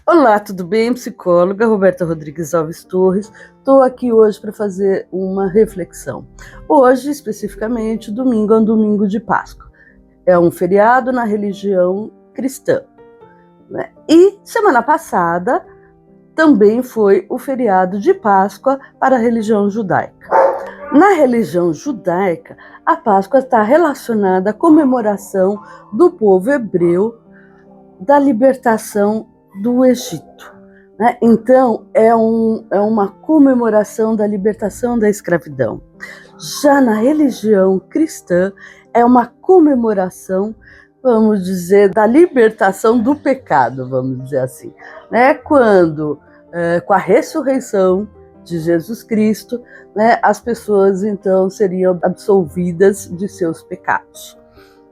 Olá, tudo bem? Psicóloga Roberta Rodrigues Alves Torres. Estou aqui hoje para fazer uma reflexão. Hoje, especificamente, domingo é um domingo de Páscoa. É um feriado na religião cristã, né? E semana passada também foi o feriado de Páscoa para a religião judaica. Na religião judaica, a Páscoa está relacionada à comemoração do povo hebreu da libertação do Egito, né? Então, é uma comemoração da libertação da escravidão. Já na religião cristã, é uma comemoração, vamos dizer, da libertação do pecado, vamos dizer assim, né? Quando, com a ressurreição de Jesus Cristo, né, as pessoas então seriam absolvidas de seus pecados,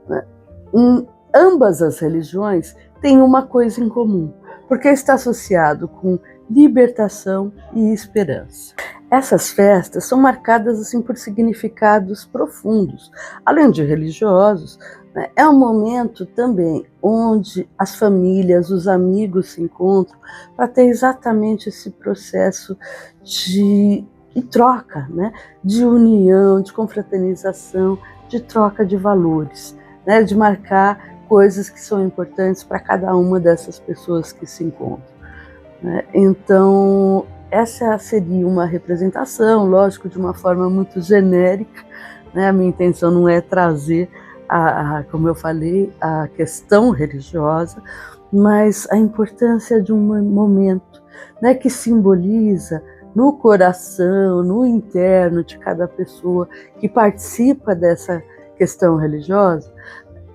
né? Em ambas as religiões têm uma coisa em comum, porque está associado com libertação e esperança. Essas festas são marcadas assim por significados profundos, além de religiosos, né? É um momento também onde as famílias, os amigos se encontram para ter exatamente esse processo de troca, né? De união, de confraternização, de troca de valores, né? De marcar coisas que são importantes para cada uma dessas pessoas que se encontram, né? Então, essa seria uma representação, lógico, de uma forma muito genérica, né? A minha intenção não é trazer, como eu falei, a questão religiosa, mas a importância de um momento, né, que simboliza no coração, no interno de cada pessoa que participa dessa questão religiosa,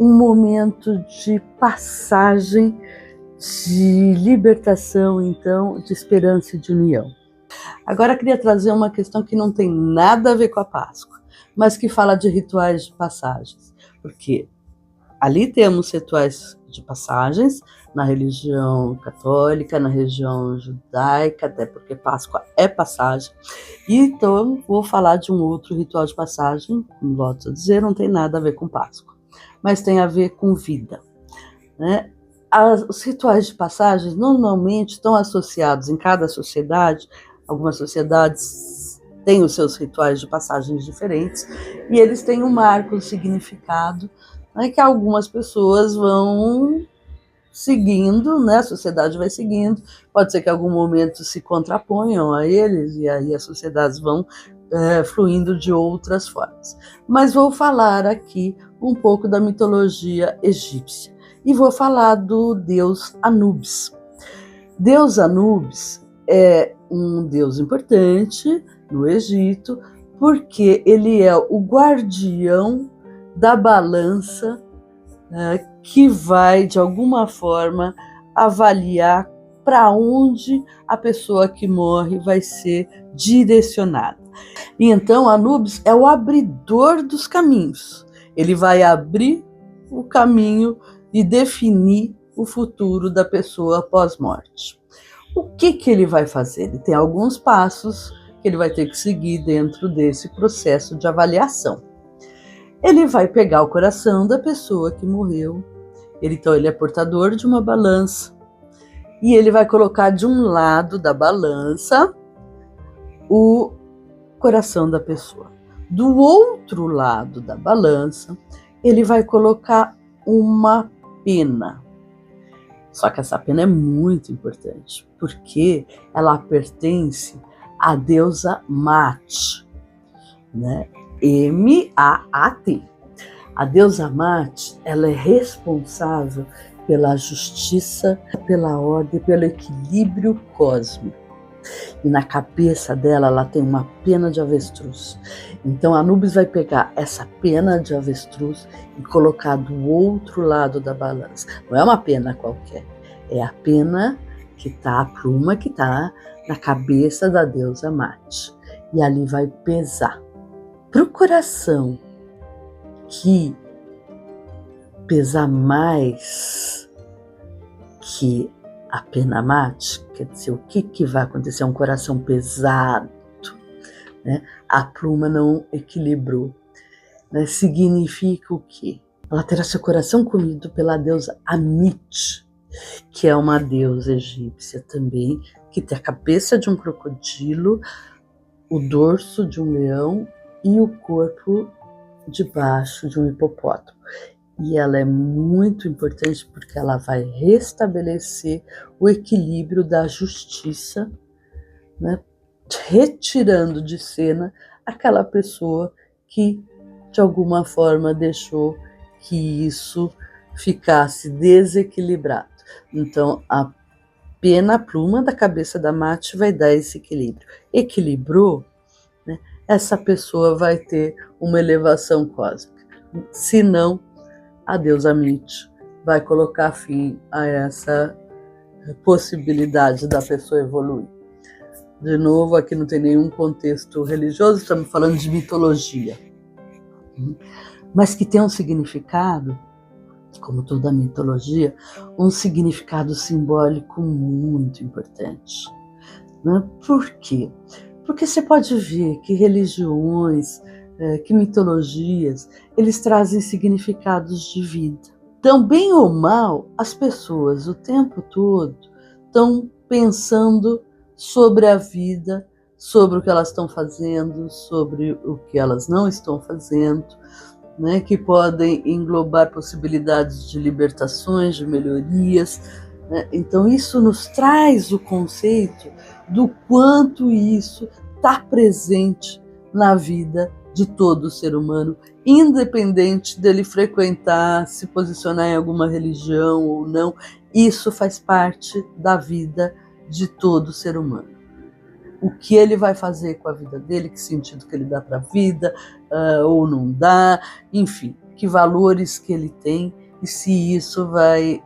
um momento de passagem, de libertação, então, de esperança e de união. Agora eu queria trazer uma questão que não tem nada a ver com a Páscoa, mas que fala de rituais de passagens, porque ali temos rituais de passagens na religião católica, na religião judaica, até porque Páscoa é passagem. E então vou falar de um outro ritual de passagem, como volto a dizer, não tem nada a ver com Páscoa, mas tem a ver com vida, né? Os rituais de passagem normalmente estão associados em cada sociedade. Algumas sociedades têm os seus rituais de passagens diferentes e eles têm um marco, um significado, né, que algumas pessoas vão seguindo, né? A sociedade vai seguindo. Pode ser que em algum momento se contraponham a eles e aí as sociedades vão fluindo de outras formas. Mas vou falar aqui um pouco da mitologia egípcia e vou falar do deus Anubis. Deus Anubis é um deus importante no Egito porque ele é o guardião da balança, que vai, de alguma forma, avaliar para onde a pessoa que morre vai ser direcionada. E então, Anubis é o abridor dos caminhos. Ele vai abrir o caminho e definir o futuro da pessoa pós-morte. O que ele vai fazer? Ele tem alguns passos que ele vai ter que seguir dentro desse processo de avaliação. Ele vai pegar o coração da pessoa que morreu. Então ele é portador de uma balança e ele vai colocar de um lado da balança o coração da pessoa. Do outro lado da balança, ele vai colocar uma pena. Só que essa pena é muito importante, porque ela pertence à deusa Maat, né? M-A-A-T. A deusa Maat, ela é responsável pela justiça, pela ordem, pelo equilíbrio cósmico. E na cabeça dela, ela tem uma pena de avestruz. Então Anubis vai pegar essa pena de avestruz e colocar do outro lado da balança. Não é uma pena qualquer, é a pena que está, a pluma que está na cabeça da deusa Maat. E ali vai pesar. Para o coração que pesar mais que a pena Maat, quer dizer, o que vai acontecer? É um coração pesado, né? A pluma não equilibrou, né? Significa o quê? Ela terá seu coração comido pela deusa Amit. que é uma deusa egípcia também, que tem a cabeça de um crocodilo, o dorso de um leão e o corpo debaixo de um hipopótamo. E ela é muito importante porque ela vai restabelecer o equilíbrio da justiça, né? Retirando de cena aquela pessoa que de alguma forma deixou que isso ficasse desequilibrado. Então a pluma da cabeça da Mati vai dar esse equilíbrio. Equilibrou, né? Essa pessoa vai ter uma elevação cósmica. Se não, a deusa Miti vai colocar fim a essa possibilidade da pessoa evoluir. De novo, aqui não tem nenhum contexto religioso, estamos falando de mitologia, mas que tem um significado, como toda mitologia, um significado simbólico muito importante. Né? Por quê? Porque você pode ver que religiões, que mitologias, eles trazem significados de vida. Então, bem ou mal, as pessoas o tempo todo estão pensando sobre a vida, sobre o que elas estão fazendo, sobre o que elas não estão fazendo, né, que podem englobar possibilidades de libertações, de melhorias. Né? Então, isso nos traz o conceito do quanto isso está presente na vida de todo ser humano, independente dele frequentar, se posicionar em alguma religião ou não. Isso faz parte da vida de todo ser humano. O que ele vai fazer com a vida dele, que sentido que ele dá para a vida, ou não dá, enfim, que valores que ele tem e se isso vai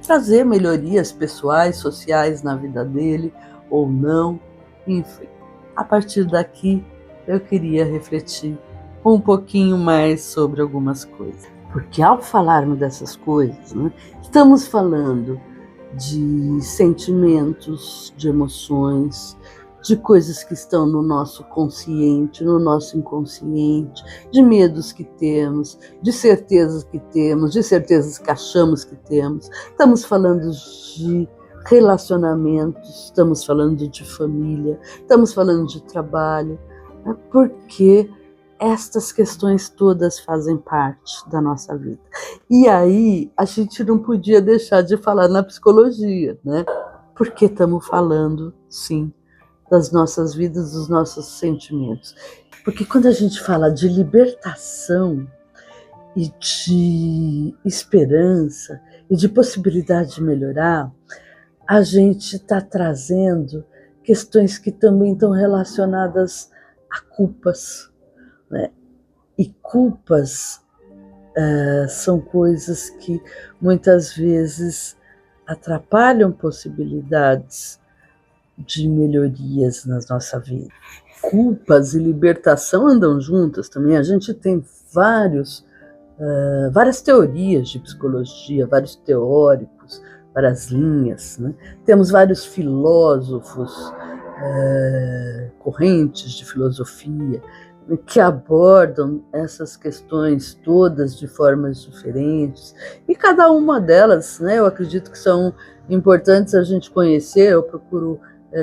trazer melhorias pessoais, sociais na vida dele ou não, enfim. A partir daqui, eu queria refletir um pouquinho mais sobre algumas coisas. Porque ao falarmos dessas coisas, né, estamos falando de sentimentos, de emoções, de coisas que estão no nosso consciente, no nosso inconsciente, de medos que temos, de certezas que temos, de certezas que achamos que temos. Estamos falando de relacionamentos, estamos falando de família, estamos falando de trabalho, né? Porque estas questões todas fazem parte da nossa vida. E aí a gente não podia deixar de falar na psicologia, né? Porque estamos falando, sim, das nossas vidas, dos nossos sentimentos. Porque quando a gente fala de libertação e de esperança e de possibilidade de melhorar, a gente está trazendo questões que também estão relacionadas a culpas, né? E culpas são coisas que muitas vezes atrapalham possibilidades de melhorias na nossa vida. Culpas e libertação andam juntas também. A gente tem várias teorias de psicologia, vários teóricos, várias linhas, né? Temos vários filósofos, correntes de filosofia, que abordam essas questões todas de formas diferentes, e cada uma delas, né, eu acredito que são importantes a gente conhecer. Eu procuro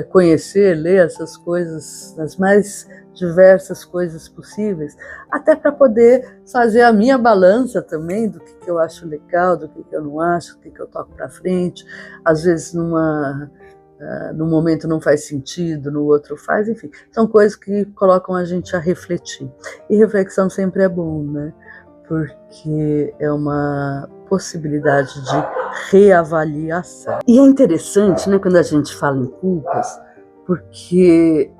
conhecer, ler essas coisas, as mais diversas coisas possíveis, até para poder fazer a minha balança também do que eu acho legal, do que eu não acho, do que eu toco para frente. Às vezes num momento não faz sentido, no outro faz, enfim. São coisas que colocam a gente a refletir. E reflexão sempre é bom, né? Porque é uma possibilidade de reavaliação. E é interessante, né, quando a gente fala em culpas, porque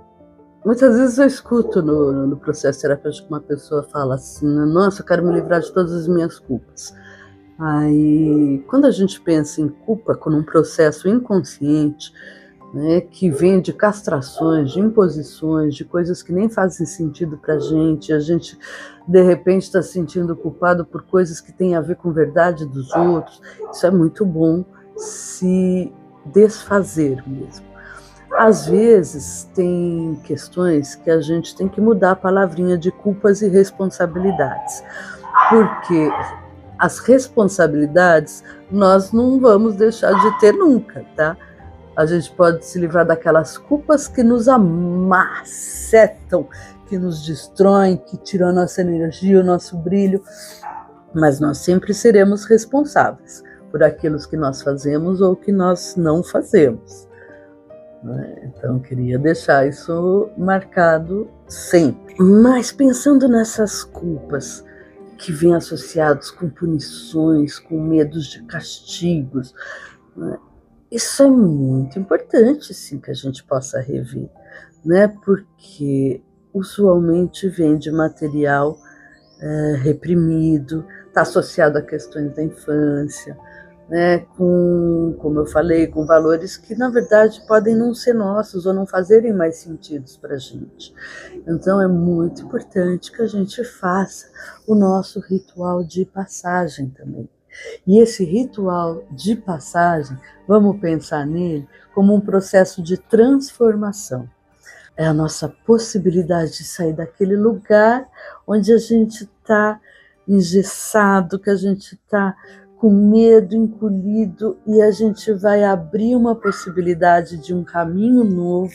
muitas vezes eu escuto no processo terapêutico uma pessoa fala assim: nossa, eu quero me livrar de todas as minhas culpas. Aí, quando a gente pensa em culpa como um processo inconsciente, né, que vem de castrações, de imposições, de coisas que nem fazem sentido para a gente de repente está se sentindo culpado por coisas que têm a ver com verdade dos outros, isso é muito bom se desfazer mesmo. Às vezes tem questões que a gente tem que mudar a palavrinha de culpas e responsabilidades, porque as responsabilidades nós não vamos deixar de ter nunca, tá? A gente pode se livrar daquelas culpas que nos amacetam, que nos destroem, que tiram a nossa energia, o nosso brilho, mas nós sempre seremos responsáveis por aquilo que nós fazemos ou que nós não fazemos. Então, eu queria deixar isso marcado sempre. Mas pensando nessas culpas que vêm associadas com punições, com medos de castigos, isso é muito importante, sim, que a gente possa rever, porque usualmente vem de material reprimido, está associado a questões da infância, como eu falei, com valores que na verdade podem não ser nossos ou não fazerem mais sentido para a gente. Então é muito importante que a gente faça o nosso ritual de passagem também. E esse ritual de passagem, vamos pensar nele como um processo de transformação. É a nossa possibilidade de sair daquele lugar onde a gente está engessado, que a gente está com medo, encolhido, e a gente vai abrir uma possibilidade de um caminho novo,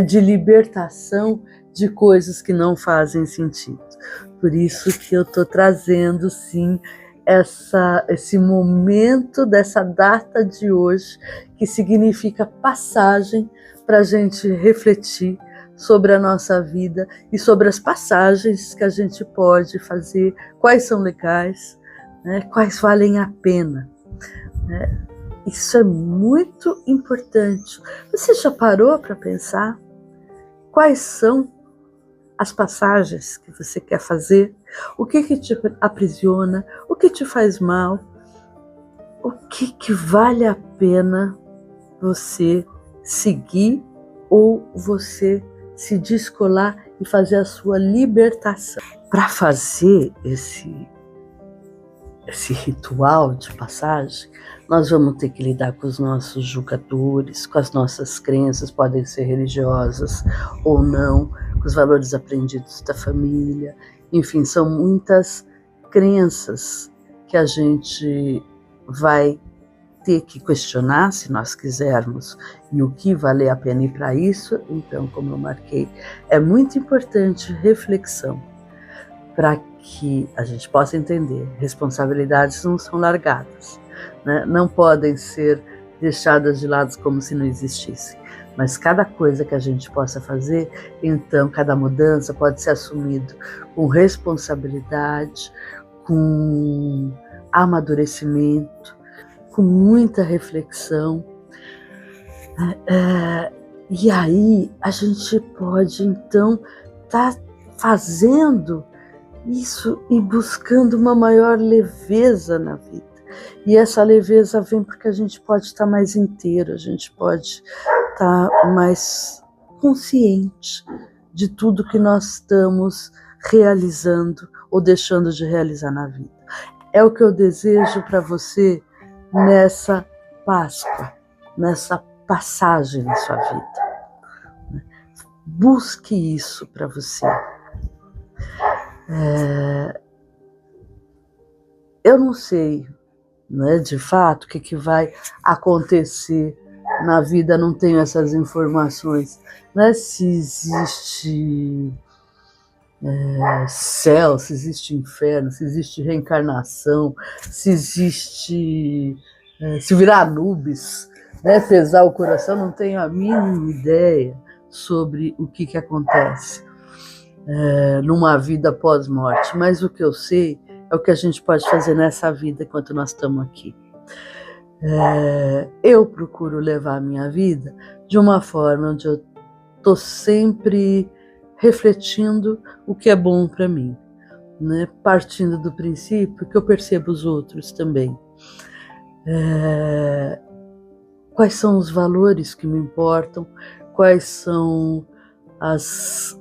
de libertação de coisas que não fazem sentido. Por isso que eu estou trazendo, sim, esse momento dessa data de hoje, que significa passagem, para a gente refletir sobre a nossa vida e sobre as passagens que a gente pode fazer, quais são legais, quais valem a pena. Isso é muito importante. Você já parou para pensar quais são as passagens que você quer fazer? O que te aprisiona? O que te faz mal? O que vale a pena você seguir ou você se descolar e fazer a sua libertação? Para fazer esse ritual de passagem, nós vamos ter que lidar com os nossos julgadores, com as nossas crenças, podem ser religiosas ou não, com os valores aprendidos da família. Enfim, são muitas crenças que a gente vai ter que questionar, se nós quisermos, e o que vale a pena. E para isso, então, como eu marquei, é muito importante reflexão, para que a gente possa entender, responsabilidades não são largadas, não podem ser deixadas de lado como se não existissem, mas cada coisa que a gente possa fazer, então cada mudança pode ser assumida com responsabilidade, com amadurecimento, com muita reflexão, e aí a gente pode então estar fazendo isso e buscando uma maior leveza na vida. E essa leveza vem porque a gente pode estar mais inteiro, a gente pode estar mais consciente de tudo que nós estamos realizando ou deixando de realizar na vida. É o que eu desejo para você nessa Páscoa, nessa passagem na sua vida. Busque isso para você. Eu não sei, de fato, o que vai acontecer na vida, não tenho essas informações, se existe céu, se existe inferno, se existe reencarnação, se existe, se virar Anubis, pesar o coração, não tenho a mínima ideia sobre o que acontece numa vida pós-morte, mas o que eu sei é o que a gente pode fazer nessa vida enquanto nós estamos aqui. Eu procuro levar a minha vida de uma forma onde eu estou sempre refletindo o que é bom para mim, partindo do princípio que eu percebo os outros também. Quais são os valores que me importam, quais são as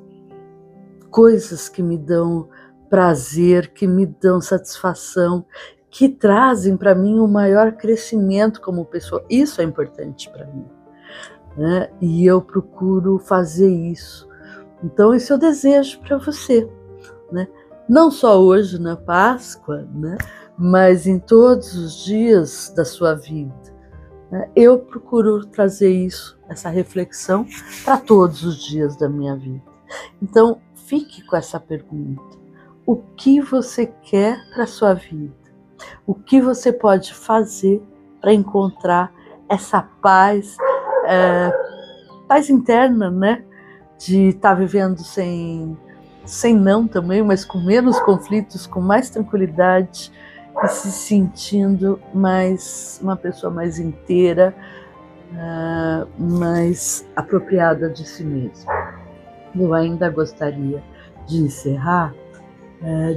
coisas que me dão prazer, que me dão satisfação, que trazem para mim um maior crescimento como pessoa. Isso é importante para mim, e eu procuro fazer isso. Então, esse é o desejo para você, não só hoje na Páscoa, mas em todos os dias da sua vida, né, eu procuro trazer isso, essa reflexão, para todos os dias da minha vida. Então, fique com essa pergunta. O que você quer para a sua vida? O que você pode fazer para encontrar essa paz, paz interna, né? De estar vivendo sem não também, mas com menos conflitos, com mais tranquilidade e se sentindo mais uma pessoa mais inteira, mais apropriada de si mesma. Eu ainda gostaria de encerrar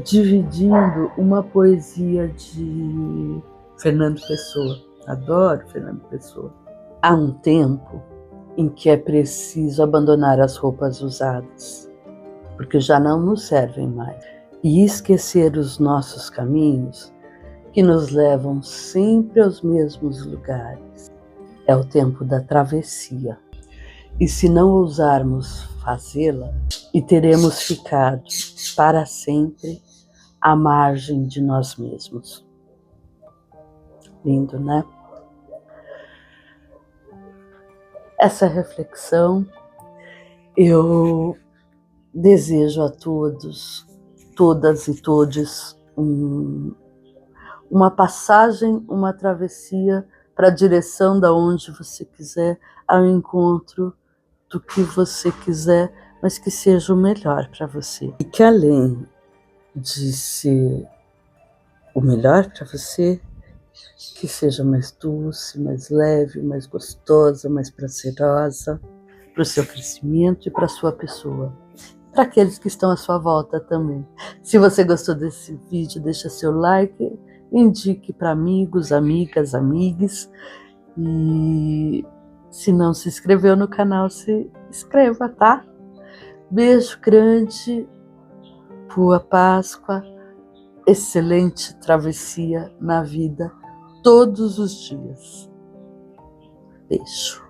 dividindo uma poesia de Fernando Pessoa. Adoro Fernando Pessoa. Há um tempo em que é preciso abandonar as roupas usadas, porque já não nos servem mais, e esquecer os nossos caminhos que nos levam sempre aos mesmos lugares. É o tempo da travessia, e se não ousarmos fazê-la, e teremos ficado para sempre à margem de nós mesmos. Lindo, né? Essa reflexão eu desejo a todos, todas e todes uma passagem, uma travessia para a direção da onde você quiser, ao encontro do que você quiser, mas que seja o melhor para você. E que além de ser o melhor para você, que seja mais doce, mais leve, mais gostosa, mais prazerosa para o seu crescimento e para a sua pessoa. Para aqueles que estão à sua volta também. Se você gostou desse vídeo, deixa seu like, indique para amigos, amigas, amigues. E se não se inscreveu no canal, se inscreva, tá? Beijo grande, boa Páscoa, excelente travessia na vida todos os dias. Beijo.